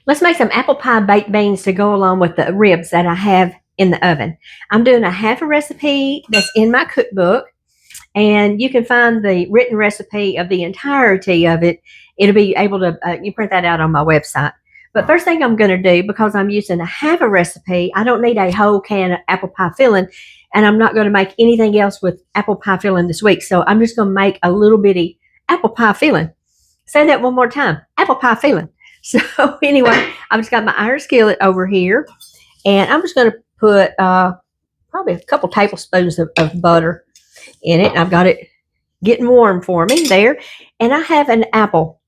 Let's make some apple pie baked beans to go along with the ribs that I have in the oven. I'm doing a half a recipe that's in my cookbook, and you can find the written recipe of the entirety of it. It'll be able to, you print that out on my website. But first thing I'm going to do, because I'm using a half a recipe, I don't need a whole can of apple pie filling, and I'm not going to make anything else with apple pie filling this week. So I'm just going to make a little bitty apple pie filling. Say that one more time, apple pie filling. So anyway, I've just got my iron skillet over here, and I'm just going to put probably a couple tablespoons of butter in it. I've got it getting warm for me there. And I have an apple,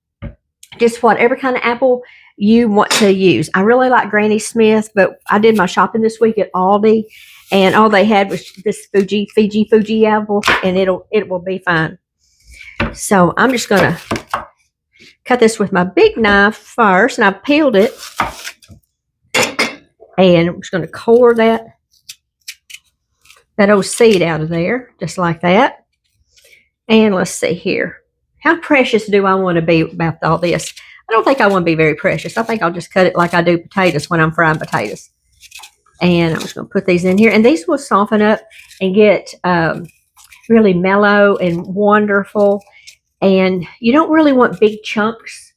just whatever kind of apple you want to use. I really like Granny Smith, but I did my shopping this week at Aldi, and all they had was this Fuji apple, and it will be fine. So I'm just going to cut this with my big knife first, and I've peeled it. And I'm just going to core that old seed out of there, just like that. And let's see here. How precious do I want to be about all this? I don't think I want to be very precious. I think I'll just cut it like I do potatoes when I'm frying potatoes. And I'm just going to put these in here. And these will soften up and get really mellow and wonderful. And you don't really want big chunks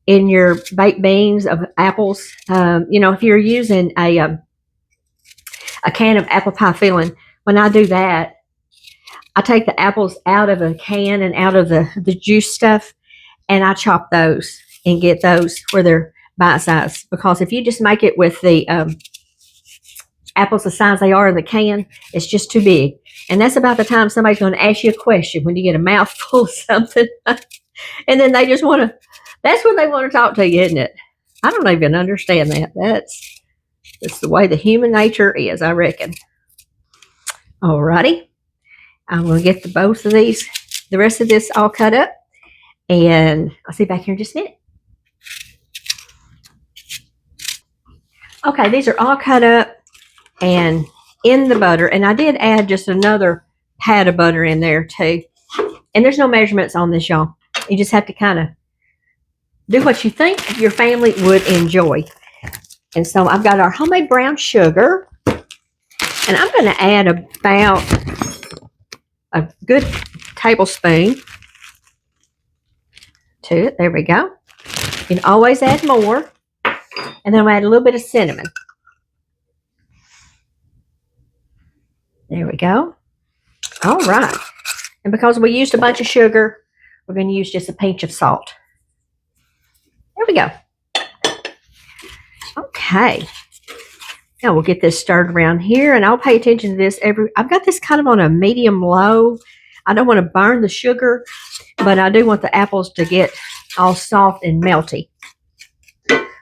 in your baked beans of apples. If you're using a can of apple pie filling, when I do that, I take the apples out of a can and out of the juice stuff, and I chop those and get those where they're bite size. Because if you just make it with the apples the size they are in the can, it's just too big. And that's about the time somebody's going to ask you a question, when you get a mouthful of something. And then they just want to, that's when they want to talk to you, isn't it? I don't even understand that. That's the way the human nature is, I reckon. Alrighty. I'm going to get both of these, the rest of this all cut up. And I'll see you back here in just a minute. Okay, these are all cut up and in the butter. And I did add just another pat of butter in there too. And there's no measurements on this, y'all. You just have to kind of do what you think your family would enjoy. And so I've got our homemade brown sugar. And I'm going to add about a good tablespoon to it. There we go. You can always add more. And then I'll add a little bit of cinnamon. There we go. All right. And because we used a bunch of sugar, we're going to use just a pinch of salt. There we go. Okay. Now we'll get this stirred around here, and I'll pay attention to this I've got this kind of on a medium low. I don't want to burn the sugar, but I do want the apples to get all soft and melty.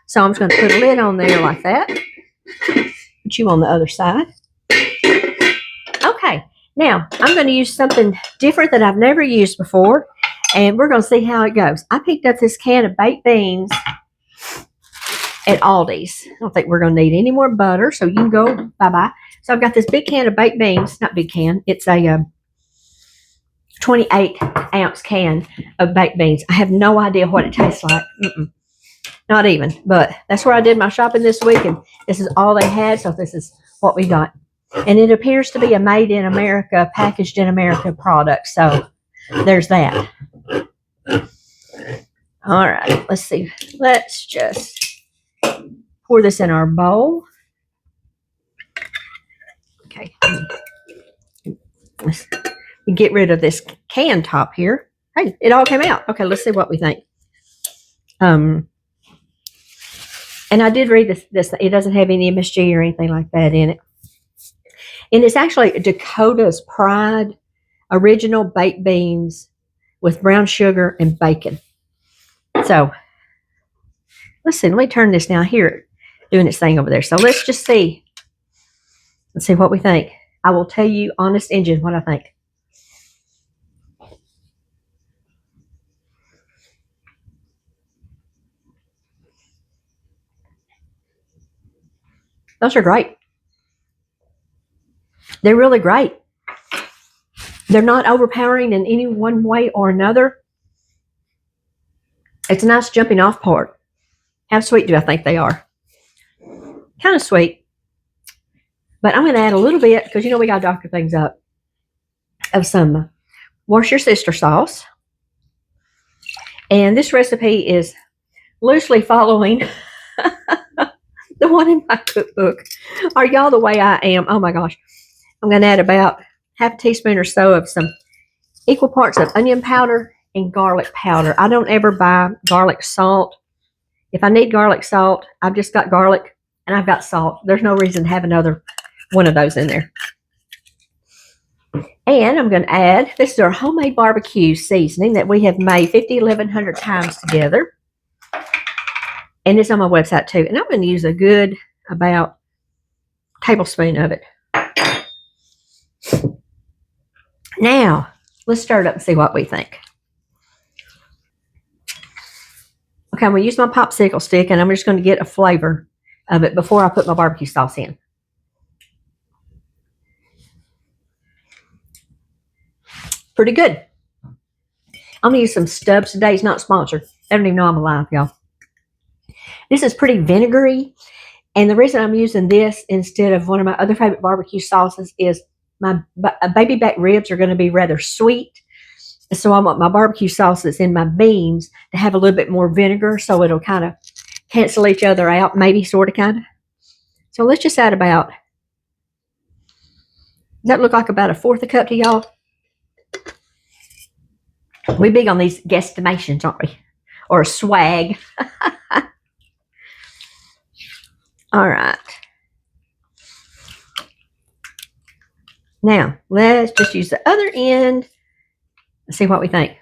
So I'm just going to put a lid on there like that. Put you on the other side. Okay. Now I'm going to use something different that I've never used before, and we're going to see how it goes. I picked up this can of baked beans at Aldi's. I don't think we're going to need any more butter, so you can go bye-bye. So I've got this big can of baked beans. Not big can. It's a 28-ounce can of baked beans. I have no idea what it tastes like. Not even. But that's where I did my shopping this week, and this is all they had, so this is what we got. And it appears to be a made in America, packaged in America product. So there's that. All right. Let's see. Let's just pour this in our bowl. Okay. Let's get rid of this can top here. Hey, it all came out. Okay, let's see what we think. And I did read this. It doesn't have any MSG or anything like that in it. And it's actually Dakota's Pride original baked beans with brown sugar and bacon. So let's see. Let me turn this down here, doing its thing over there. So let's just see. Let's see what we think. I will tell you, honest engine, what I think. Those are great. They're really great. They're not overpowering in any one way or another. It's a nice jumping off part. How sweet do I think they are? Kind of sweet. But I'm going to add a little bit, because we got to doctor things up, of some Worcestershire sauce. And this recipe is loosely following the one in my cookbook. Are y'all the way I am? Oh my gosh. I'm going to add about half a teaspoon or so of some equal parts of onion powder and garlic powder. I don't ever buy garlic salt. If I need garlic salt, I've just got garlic and I've got salt. There's no reason to have another one of those in there. And I'm going to add, this is our homemade barbecue seasoning that we have made 1,100 times together. And it's on my website too. And I'm going to use a good about tablespoon of it. Now, let's stir it up and see what we think. Okay, I'm going to use my popsicle stick, and I'm just going to get a flavor of it before I put my barbecue sauce in. Pretty good. I'm going to use some Stubbs today. It's not sponsored. I don't even know I'm alive, y'all. This is pretty vinegary, and the reason I'm using this instead of one of my other favorite barbecue sauces is my baby back ribs are going to be rather sweet. So I want my barbecue sauce that's in my beans to have a little bit more vinegar, so it'll kind of cancel each other out, maybe, sort of, kind of. So let's just add about, does that look like about a fourth a cup to y'all? We big on these guesstimations, aren't we? Or a swag. All right. Now, let's just use the other end. Let's see what we think.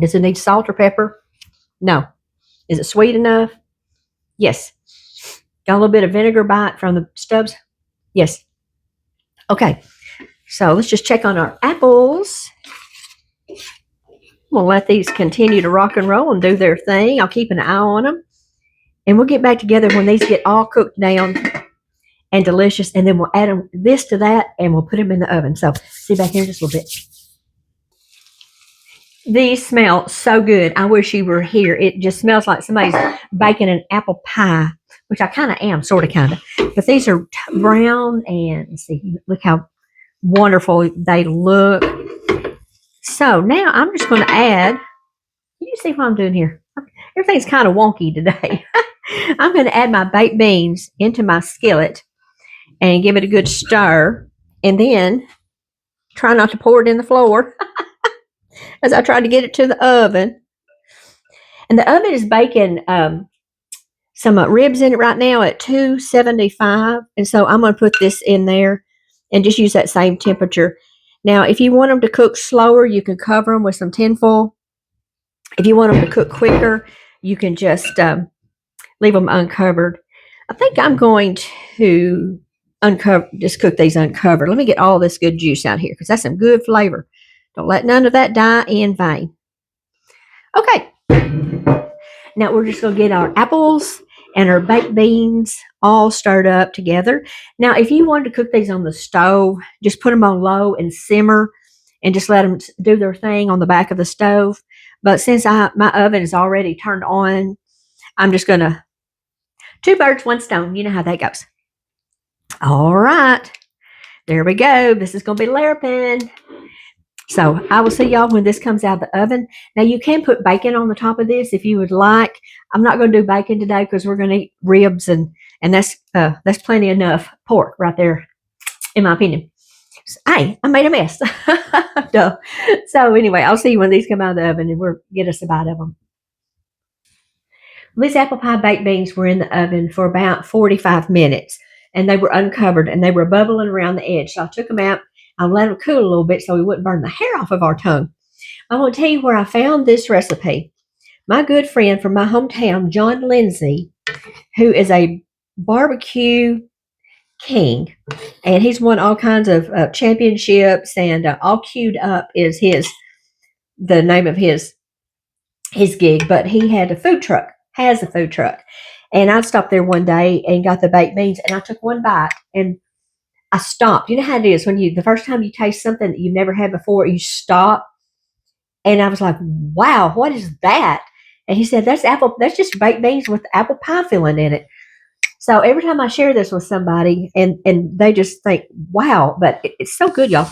Does it need salt or pepper? No. Is it sweet enough? Yes. Got a little bit of vinegar bite from the Stubbs? Yes. Okay. So let's just check on our apples. We'll let these continue to rock and roll and do their thing. I'll keep an eye on them. And we'll get back together when these get all cooked down and delicious. And then we'll add this to that, and we'll put them in the oven. So see back here just a little bit. These smell so good. I wish you were here. It just smells like somebody's baking an apple pie, which I kind of am, sort of, kind of. But these are brown, and let's see, look how wonderful they look. So now I'm just going to add, can you see what I'm doing here? Everything's kind of wonky today. I'm going to add my baked beans into my skillet and give it a good stir, and then try not to pour it in the floor as I try to get it to the oven. And the oven is baking some ribs in it right now at 275, and so I'm going to put this in there and just use that same temperature. Now, if you want them to cook slower, you can cover them with some tinfoil. If you want them to cook quicker, you can just leave them uncovered. I think I'm going to just cook these uncovered. Let me get all this good juice out here, because that's some good flavor. Don't let none of that die in vain. Okay. Now we're just going to get our apples and our baked beans all stirred up together. Now, if you wanted to cook these on the stove, just put them on low and simmer and just let them do their thing on the back of the stove. But since my oven is already turned on, I'm just going to, 2 birds, 1 stone. You know how that goes. All right. There we go. This is going to be Larapin. So I will see y'all when this comes out of the oven. Now, you can put bacon on the top of this if you would like. I'm not going to do bacon today because we're going to eat ribs, and that's plenty enough pork right there, in my opinion. So, hey, I made a mess. Duh. So anyway, I'll see you when these come out of the oven, and we'll get us a bite of them. These apple pie baked beans were in the oven for about 45 minutes, and they were uncovered, and they were bubbling around the edge. So I took them out. I let them cool a little bit so we wouldn't burn the hair off of our tongue. I want to tell you where I found this recipe. My good friend from my hometown, John Lindsay, who is a barbecue king, and he's won all kinds of championships, and All Queued Up is the name of his gig. But he has a food truck, and I stopped there one day and got the baked beans, and I took one bite, and I stopped. You know how it is when the first time you taste something that you've never had before, you stop And I was like, wow, what is that? And he said, that's just baked beans with apple pie filling in it. So every time I share this with somebody and they just think, wow, but it's so good, y'all.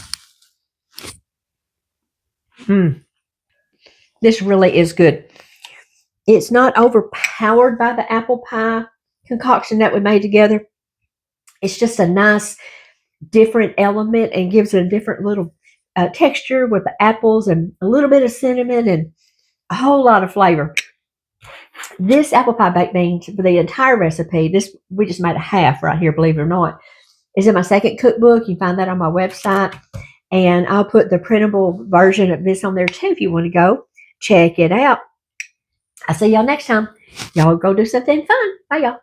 This really is good. It's not overpowered by the apple pie concoction that we made together. It's just a nice different element and gives it a different little texture with the apples and a little bit of cinnamon and a whole lot of flavor. This apple pie baked beans for the entire recipe, this we just made a half right here, believe it or not, is in my second cookbook. You can find that on my website. And I'll put the printable version of this on there too if you want to go check it out. I'll see y'all next time. Y'all go do something fun. Bye, y'all.